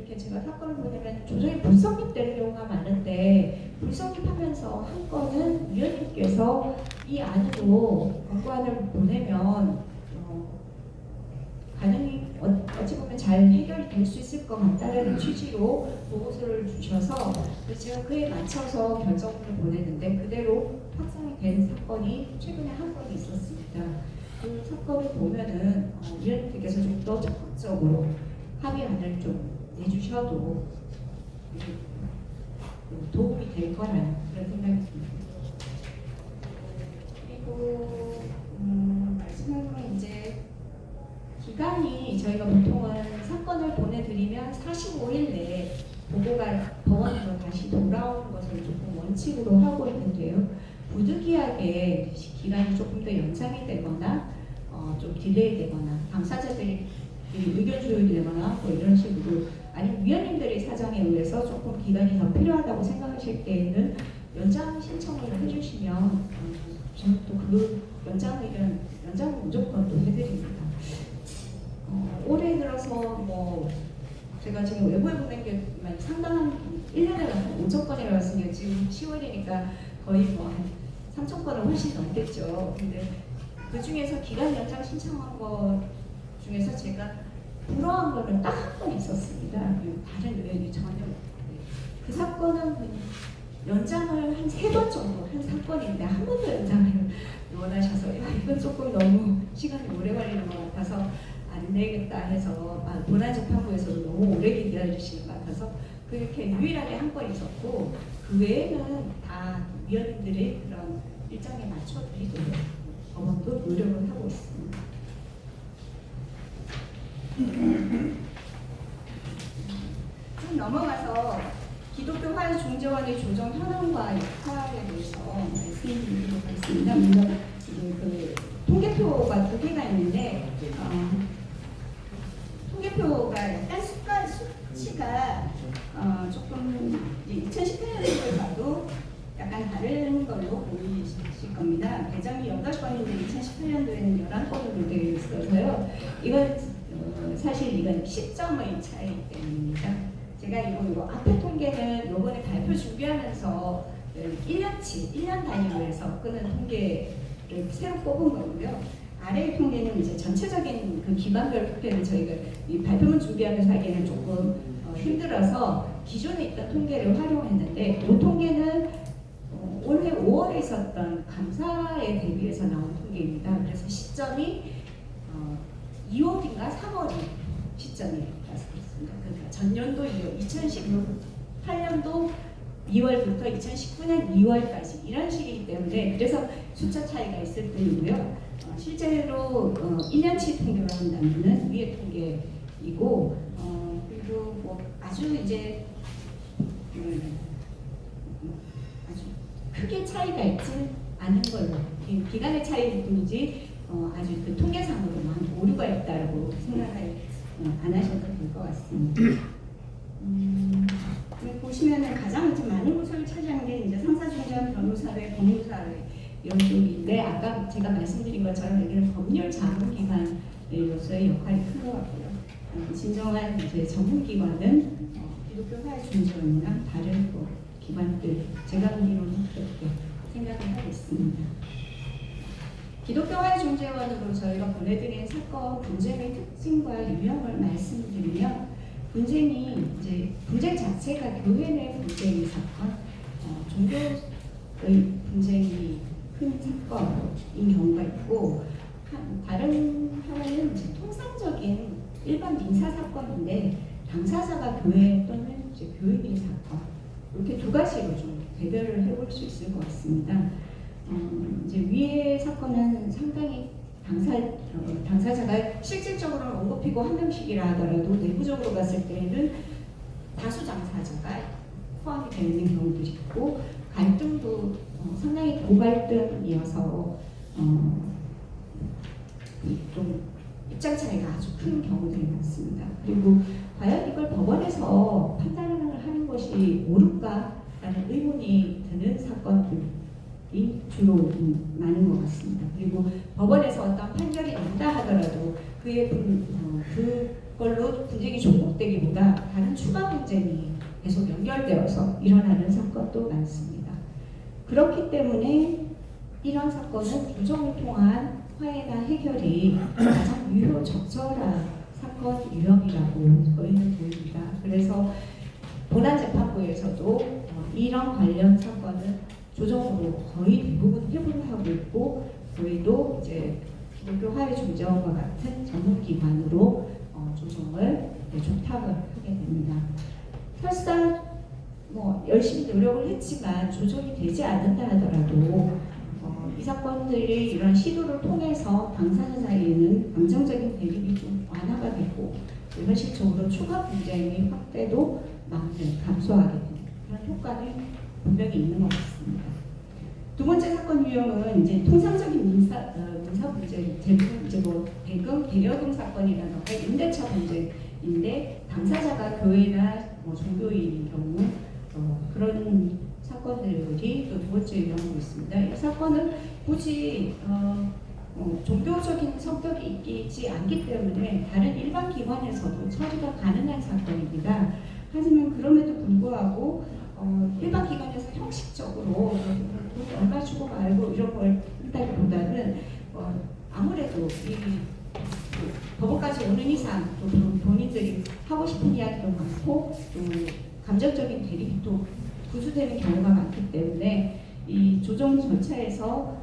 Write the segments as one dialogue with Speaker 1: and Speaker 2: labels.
Speaker 1: 이렇게 제가 사건을 보내면 조정이 불성립되는 경우가 많은데 불성립하면서 한 건은 위원님께서 이 안으로 권고안을 보내면 가능히 어찌 보면 잘 해결이 될 수 있을 것 같다는 취지로 보고서를 주셔서 제가 그에 맞춰서 결정을 보냈는데 그대로 확산이 된 사건이 최근에 한 건이 있었습니다. 그 사건을 보면은 위원님께서 좀 더 적극적으로 합의안을 좀 내주셔도 도움이 될 거라는 그런 생각이 듭니다. 그리고 말씀은 이제 기간이 저희가 보통은 사건을 보내드리면 45일 내에 보고가 법원으로 다시 돌아오는 것을 조금 원칙으로 하고 있는데요. 부득이하게 기간이 조금 더 연장이 되거나 좀 딜레이 되거나 당사자들이 의견 조율이 되거나 뭐 이런 식으로 아니면 위원님들의 사정에 의해서 조금 기간이 더 필요하다고 생각하실 때에는 연장 신청을 해주시면 저는 또 그 연장은 무조건 또 해드립니다. 올해 들어서 뭐 제가 지금 외부에 보낸 게 상당한 1년에 5천 건이라고 했으니까 지금 10월이니까 거의 뭐 한 3천 건을 훨씬 넘겠죠. 근데 그 중에서 기간 연장 신청한 거 중에서 제가 불허한 거는 딱 한 건 있었습니다. 다른 의원이 전혀 그 사건은 연장을 한 3번 정도 한 사건인데 한 번도 연장을 원하셔서 이건 조금 너무 시간이 오래 걸리는 것 같아서 안 되겠다 해서 본안재판부에서도 너무 오래 기다려주시는 것 같아서 그렇게 유일하게 한 건 있었고 그 외에는 다 위원님들의 그런 일정에 맞춰 드리도록 법원도 노력을 하고 있습니다. 좀 넘어가서 기독교 화요중재원의 조정 현황과 역할에 대해서 말씀드리도록 하겠습니다. 먼저 그 통계표가 2개가 있는데 통계표가 약간 수치가 조금 2018년도에 봐도 약간 다른 걸로 보이실 겁니다. 배정이 8건인데 2018년도에는 11건으로 되어 있어서요. 이건 사실 이건 시점의 차이 때문입니다. 제가 이거 앞에 통계는 이번에 발표 준비하면서 1년 단위로 해서 끄는 통계를 새로 뽑은 거고요. 아래의 통계는 이제 전체적인 그 기관별 통계를 저희가 이 발표문 준비하면서 하기에는 조금 힘들어서 기존에 있던 통계를 활용했는데 이 통계는 올해 5월에 있었던 감사에 대비해서 나온 통계입니다. 그래서 시점이 2월인가 3월이 시점이라서 그렇습니다. 그러니까 전년도 2018년도 2월부터 2019년 2월까지 이런 식이기 때문에 그래서 숫자 차이가 있을 뿐이고요. 실제로 1년치 통계로 한다면은 위의 통계이고 그리고 뭐 아주 이제 아주 크게 차이가 있지 않은 걸로 기간의 차이일 뿐이지 아주 그 통계상으로만 오류가 있다라고 생각을 안 하셔도 될 것 같습니다. 보시면은 가장 좀 많은 곳을 차지하는 게 이제 상사중재원, 변호사회, 법무사회 이런 쪽인데 아까 제가 말씀드린 것처럼 여기는 법률 자문기관으로서의 역할이 큰 것 같고요. 진정한 이제 전문기관은 기독교 화요중재원이나 다른 뭐 기관들 제가 보기로는 그렇게 생각을 하고 있습니다. 기독교 화요중재원으로 저희가 보내드린 사건 분쟁의 특징과 유형을 말씀드리면 분쟁이 이제 분쟁 자체가 교회 내 분쟁의 사건, 종교의 분쟁이 큰 사건인 경우가 있고 다른 하나는 이제 통상적인 일반 민사 사건인데 당사자가 교회 또는 이제 교인의 사건 이렇게 두 가지로 좀 대별을 해볼 수 있을 것 같습니다. 이제 위의 사건은 상당히 당사자가 실질적으로는 원고피고 한 명씩이라 하더라도 내부적으로 봤을 때는 다수 당사자가 포함이 되어 있는 경우도 있고 갈등도 상당히 고갈등이어서 좀 입장 차이가 아주 큰 경우들이 많습니다. 그리고 과연 이걸 법원에서 판단을 하는 것이 옳을까라는 의문이 드는 사건들이 주로 많은 것 같습니다. 그리고 법원에서 어떤 판결이 난다 하더라도 그 걸로 분쟁이 종목되기보다 다른 추가 분쟁이 계속 연결되어서 일어나는 사건도 많습니다. 그렇기 때문에 이런 사건은 조정을 통한 화해나 해결이 가장 유효적절한 사건 유형이라고 저희는 보입니다. 그래서 본안재판부에서도 이런 관련 사건은 조정으로 거의 대부분 회부를 하고 있고, 저희도 이제 기독교 화해중재원과 같은 전문기관으로 조정을 촉탁을 하게 됩니다. 설사 열심히 노력을 했지만 조정이 되지 않는다 하더라도 이 사건들이 이런 시도를 통해서 당사자 사이에는 감정적인 대립이 좀 완화가 되고 현실적으로 추가 분쟁의 확대도 감소하게 되는 그런 효과는 분명히 있는 것 같습니다. 두 번째 사건 유형은 이제 통상적인 민사 문제, 대부분 이제 대여금 사건이라던가 임대차 문제인데 당사자가 교회나 종교인인 경우 그런 사건들이 또 두 번째 유형으로 있습니다. 이 사건은 굳이 종교적인 성격이 있지 않기 때문에 다른 일반 기관에서도 처리가 가능한 사건입니다. 하지만 그럼에도 불구하고 일반 기관에서 형식적으로 돈 얼마 주고 말고 이런 걸 한다기보다는 아무래도 법원까지 오는 이상 또 본인들이 하고 싶은 이야기도 많고 또 감정적인 대립이 또 구수되는 경우가 많기 때문에 이 조정 절차에서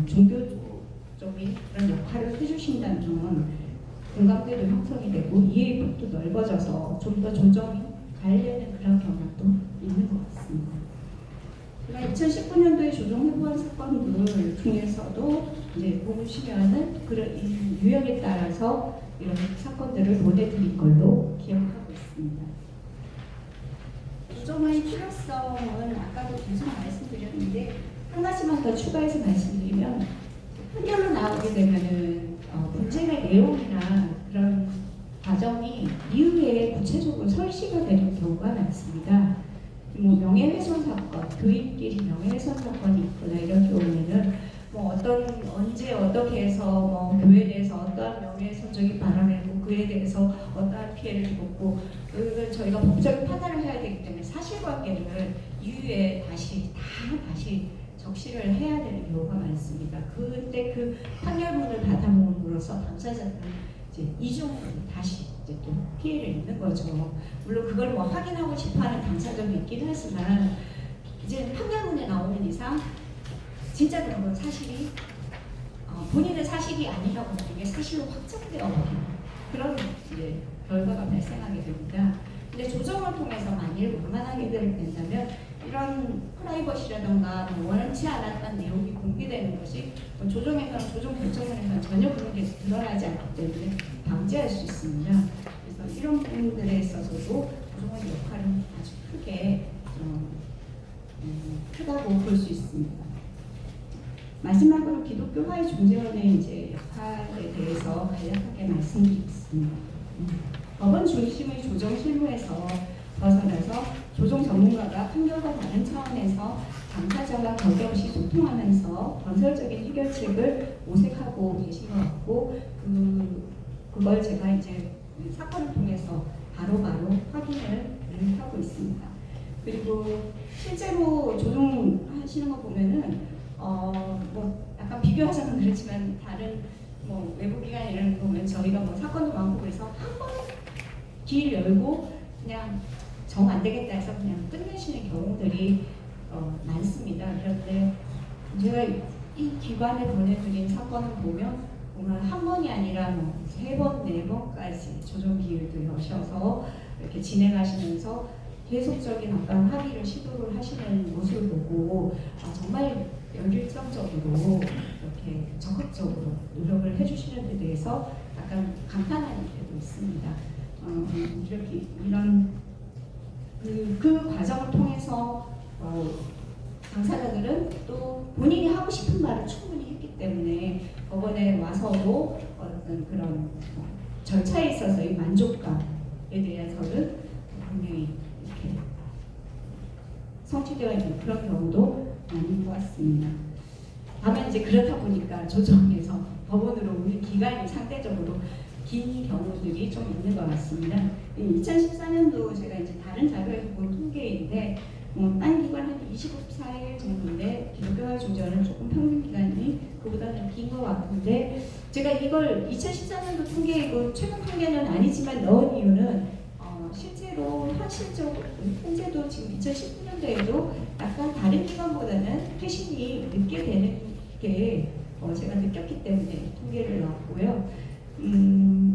Speaker 1: 종교적인 그런 역할을 해주신다면 공감대도 형성이 되고 이해의 폭도 넓어져서 좀 더 조정이 가려는 그런 경향도 있는 것 같습니다. 2019년도에 조정 회부한 사건들 중에서도 이제 보시면은 그런 유형에 따라서 이런 사건들을 보내드린 걸로 기억하고 있습니다. 조정의 필요성은 아까도 계속 말씀드렸는데 한 가지만 더 추가해서 말씀드리면 판결로 나오게 되면은 분쟁의 내용이나 그런 과정이 이후에 구체적으로 설시가 되는 경우가 많습니다. 명예훼손 사건, 교인끼리 명예훼손 사건이 있거나 이런 경우에는 언제 어떻게 해서 교회에 대해서 어떠한 명예훼손적인 발언을 했고 그에 대해서 어떠한 피해를 입었고 그걸 저희가 법적인 판단을 해야 되기 때문에 사실관계를 이후에 다시 적시를 해야 되는 경우가 많습니다. 그때 그 판결문을 받아먹음으로써 당사자들은 이제 이중으로 다시 이제 또 피해를 입는 거죠. 물론 그걸 확인하고 싶어하는 당사자도 있긴 하지만 이제 판결문에 나오는 이상 진짜 그런 건 사실이 본인의 사실이 아니라고 하는 게 사실로 확정되어 버리는 그런 이제 결과가 발생하게 됩니다. 근데 조정을 통해서 만일 원만하게 된다면 이런 프라이버시라던가 원치 않았던 내용이 공개되는 것이 조정에서는 조정 결정문에서는 전혀 그런 게 드러나지 않기 때문에 방지할 수 있습니다. 그래서 이런 부분들에 있어서도 조정의 역할은 아주 크다고 볼 수 있습니다. 마지막으로 기독교 화해중재원의 이제 역할에 대해서 간략하게 말씀드리겠습니다. 법원 중심의 조정 실무에서 벗어나서 조정 전문가가 판결과 다른 차원에서 당사자와 격없이 소통하면서 건설적인 해결책을 모색하고 계신 것 같고 그걸 제가 이제 사건을 통해서 바로바로 확인을 하고 있습니다. 그리고 실제로 조정하시는 거 보면은 약간 비교하자면 그렇지만 다른 외부 기관 이런 거 보면 저희가 사건도 많고 그래서 한 번 길 열고 그냥 정 안 되겠다 해서 그냥 끝내시는 경우들이 많습니다. 그런데 제가 이 기관에 보내드린 사건을 보면 한 번이 아니라 3번, 4번까지 조정 기회도 여셔서 이렇게 진행하시면서 계속적인 어떤 합의를 시도를 하시는 모습을 보고 정말 열정적으로 이렇게 적극적으로 노력을 해주시는 데 대해서 약간 감탄하는 데도 있습니다. 이렇게 이런 그 과정을 통해서 당사자들은 또 본인이 하고 싶은 말을 충분히 했기 때문에 법원에 와서도 어떤 그런 절차에 있어서의 만족감에 대해서는 분명히 이렇게 성취되어 있는 그런 경우도 많은 것 같습니다. 다만 이제 그렇다 보니까 조정에서 법원으로 오는 기간이 상대적으로 긴 경우들이 좀 있는 것 같습니다. 2014년도 제가 이제 다른 자료에서 본 통계인데 딴 기관 한 24일 정도인데 기독교화 중재원은 조금 평균 기간이 그보다는 긴 것 같은데 제가 이걸 2014년도 통계이고 최근 통계는 아니지만 넣은 이유는 실제로 현실적으로 현재도 지금 2019년도에도 약간 다른 기관보다는 회신이 늦게 되는 게 제가 느꼈기 때문에 통계를 넣었고요.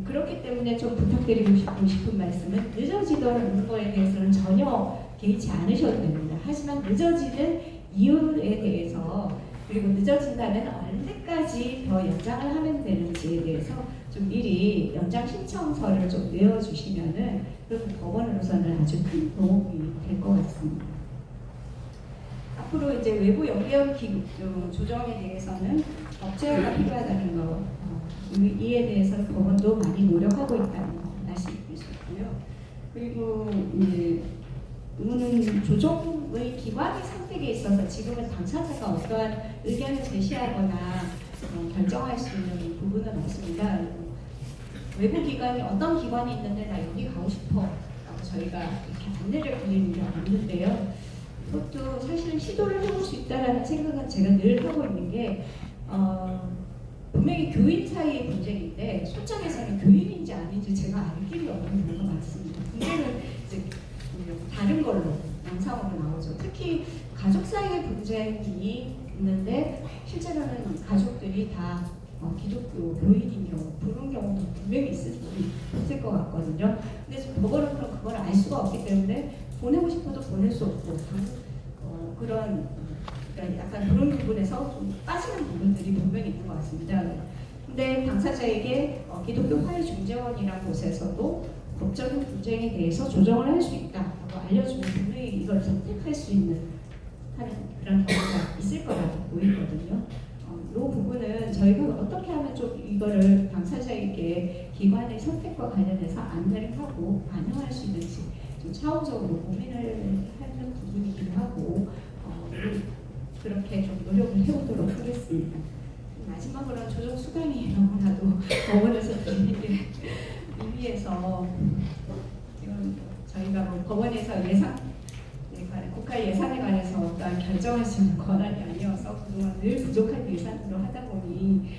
Speaker 1: 그렇기 때문에 좀 부탁드리고 싶은 말씀은 늦어지는 거에 대해서는 전혀 개의치 않으셔도 됩니다. 하지만 늦어지는 이유에 대해서 그리고 늦어진다면 언제까지 더 연장을 하면 되는지에 대해서 좀 미리 연장 신청서를 좀 내어주시면은 그럼 법원으로서는 아주 큰 도움이 될 것 같습니다. 앞으로 이제 외부 연계형 조정에 대해서는 법제화가 필요하다는 거 이에 대해서는 법원도 많이 노력하고 있다는 거 말씀드릴 수 있고요. 그리고 이제 조정의 기관의 선택에 있어서 지금은 당사자가 어떠한 의견을 제시하거나 결정할 수 있는 부분은 없습니다. 외부 기관이 어떤 기관이 있는데 나 여기 가고 싶어 라고 저희가 이렇게 안내를 드리는 게 없는데요. 그것도 사실은 시도를 해볼 수 있다는 생각은 제가 늘 하고 있는 게 분명히 교인 사이의 분쟁인데 소장에서는 교인인지 아닌지 제가 알 길이 없는 경우가 많습니다. 분쟁은 이제 다른 걸로 양상으로 나오죠. 특히 가족 사이의 분쟁이 있는데 실제로는 가족들이 다 기독교 교인인 경우, 그런 경우도 분명히 있을 것 같거든요. 근데 법원은 그걸 알 수가 없기 때문에 보내고 싶어도 보낼 수 없고 그러니까 약간 그런 부분에서 좀 빠지는 부분들이 분명히 있는 것 같습니다. 근데 당사자에게 기독교 화해중재원이라는 곳에서도 법적인 분쟁에 대해서 조정을 할 수 있다고 알려주면 분명히 이걸 선택할 수 있는 그런 경우가 있을 거라고 보이거든요. 이 부분은 저희가 어떻게 하면 좀 이거를 당사자에게 기관의 선택과 관련해서 안내를 하고 반영할 수 있는지 좀 차후적으로 고민을 하는 부분이기도 하고 그렇게 좀 노력을 해보도록 하겠습니다. 마지막으로 조정 수강이 너무나도 법원에서 드리는 게 의미해서 지금 저희가 법원에서 국가 예산에 관해서 어떠한 결정할 수 있는 권한이 아니어서 그동안 늘 부족한 예산으로 하다 보니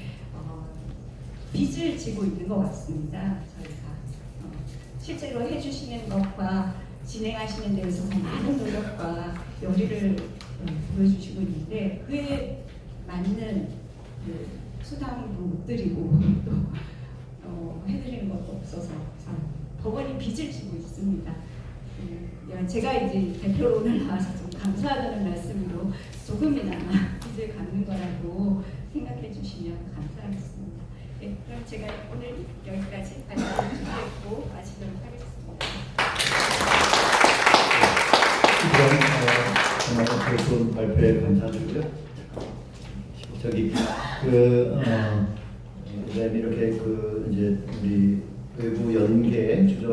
Speaker 1: 빚을 지고 있는 것 같습니다. 저희가 실제로 해주시는 것과 진행하시는 데 있어서 많은 노력과 열의를 보여주시고 있는데 그에 맞는 수당도 못 드리고 또 해드리는 것도 없어서 법원이 빚을 지고 있습니다. 제가 이제 대표로 오늘 나와서 좀 감사하다는 말씀으로 조금이나마 빚을 갚는 거라고 생각해 주시면 감사하겠습니다. 네, 그럼 제가 오늘 여기까지 발표를 준비했고 마치도록 하겠습니다.
Speaker 2: 이번 교수 발표에 감사드리고요. 그다음에 이렇게 이제 우리 외부 연계 주정